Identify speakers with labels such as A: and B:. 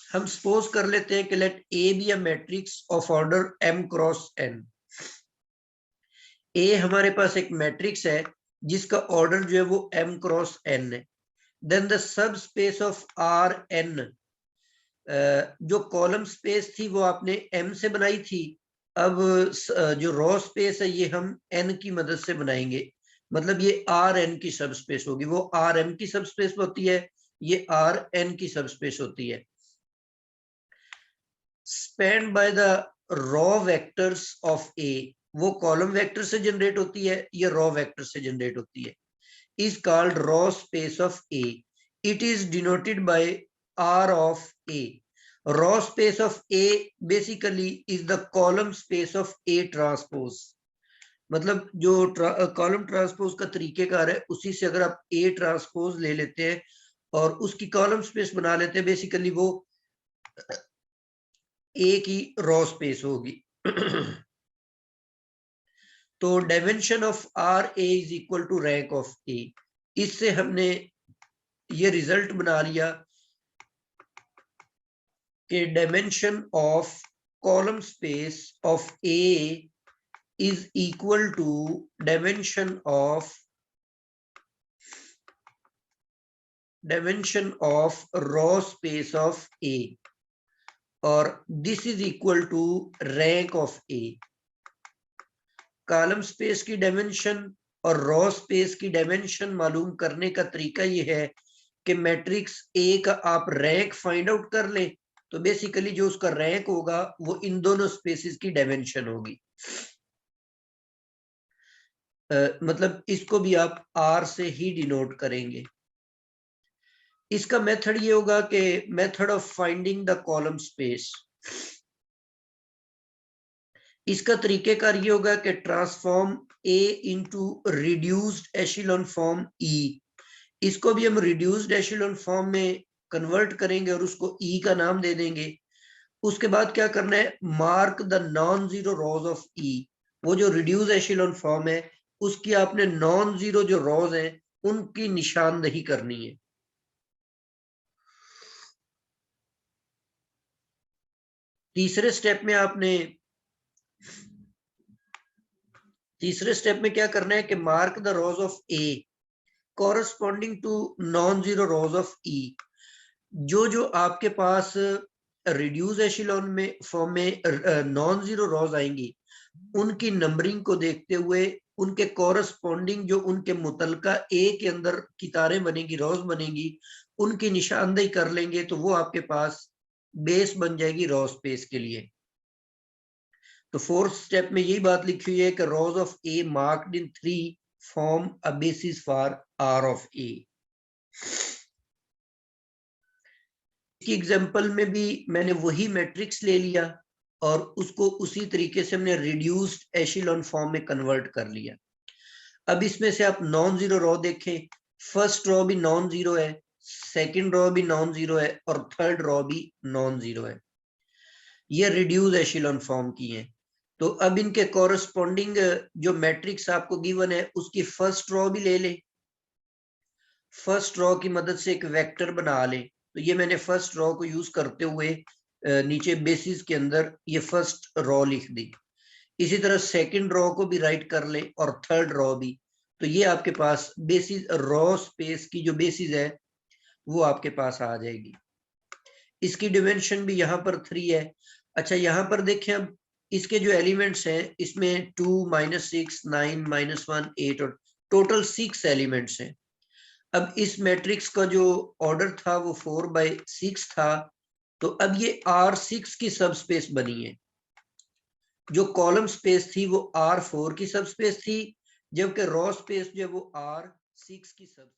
A: हम सपोज कर लेते हैं कि let A be a matrix of order m cross n। A हमारे पास एक मैट्रिक्स है जिसका ऑर्डर जो है वो m क्रॉस n है। Then the subspace of R n, जो कॉलम स्पेस थी वो आपने m से बनाई थी। अब जो रो स्पेस है ये हम n की मदद से बनाएंगे, मतलब ये आर एन की सब स्पेस होगी। वो आर एम की सब स्पेस होती है, ये आर एन की सब स्पेस होती है। Spanned by the row vectors of A, वो कॉलम वेक्टर से जनरेट होती है, ये रॉ वेक्टर से जनरेट होती है, is called row space of A. It is denoted by R of A. Row space of A basically is the column space of A transpose. मतलब जो column transpose का तरीकेकार है उसी से अगर आप ए ट्रांसपोज ले लेते हैं और उसकी कॉलम स्पेस बना लेते हैं, बेसिकली वो ए की रॉ स्पेस होगी। तो dimension of R A is equal to rank of A. इससे हमने ये रिजल्ट बना लिया कि dimension of column space of A is equal to dimension of row space of A, और this is equal to rank of A. Column space की dimension और row space की डायमेंशन मालूम करने का तरीका ये है कि मैट्रिक्स ए का आप रैंक फाइंड आउट कर लें, तो बेसिकली जो उसका रैंक होगा वो इन दोनों स्पेसिस की डायमेंशन होगी। मतलब इसको भी आप आर से ही डिनोट करेंगे। इसका मेथड ये होगा कि method of finding the column space. इसका तरीकेकार ये होगा कि transform A into reduced echelon form E. इसको भी हम रिड्यूस्ड एशिलॉन फॉर्म में कन्वर्ट करेंगे और उसको ई का नाम दे देंगे। उसके बाद क्या करना है, mark the non zero rows of E. वो जो रिड्यूस एशिलॉन फॉर्म है उसकी आपने नॉन जीरो जो रोज हैं उनकी निशानदेही करनी है। तीसरे स्टेप में क्या करना है कि mark the rows of A corresponding to non zero rows of E. जो जो आपके पास रिड्यूस एशिलॉन में फॉर्म में नॉन जीरो रोज आएंगी उनकी नंबरिंग को देखते हुए उनके कॉरस्पॉन्डिंग जो उनके मुतलका ए के अंदर कितारें बनेगी, रोज बनेगी, उनकी निशानदेही कर लेंगे तो वो आपके पास बेस बन जाएगी रॉ स्पेस के लिए। तो फोर्थ स्टेप में यही बात लिखी हुई है कि rows of A marked in 3 form a basis for R of A. की एग्जांपल में भी मैंने वही मैट्रिक्स ले लिया और उसको उसी तरीके से हमने रिड्यूस्ड एशिलॉन फॉर्म में कन्वर्ट कर लिया। अब इसमें से आप नॉन जीरो रो देखें, फर्स्ट रो भी नॉन जीरो है, सेकंड रो भी नॉन जीरो है और थर्ड रो भी नॉन जीरो है। ये रिड्यूस एशिलॉन फॉर्म की है। तो अब इनके कॉरस्पॉन्डिंग जो मैट्रिक्स आपको गिवन है उसकी फर्स्ट रो भी ले लें। फर्स्ट रो की मदद से एक वेक्टर बना लें। तो ये मैंने फर्स्ट रो को यूज करते हुए नीचे बेसिस के अंदर ये फर्स्ट रो लिख दी। इसी तरह सेकंड रो को भी राइट कर लें और थर्ड रो भी। तो ये आपके पास बेसिस रो स्पेस की जो बेसिस है वो आपके पास आ जाएगी। इसकी डिमेंशन भी यहाँ पर 3 है। अच्छा यहाँ पर देखें, अब इसके जो एलिमेंट्स हैं इसमें 2 -6 9 -1 8 और टोटल 6 एलिमेंट्स हैं। अब इस मैट्रिक्स का जो ऑर्डर था वो 4/6 था। तो अब ये R6 की सब स्पेस बनी है। जो कॉलम स्पेस थी वो R4 की सब स्पेस थी, जबकि रॉ स्पेस जो है वो R6 की सब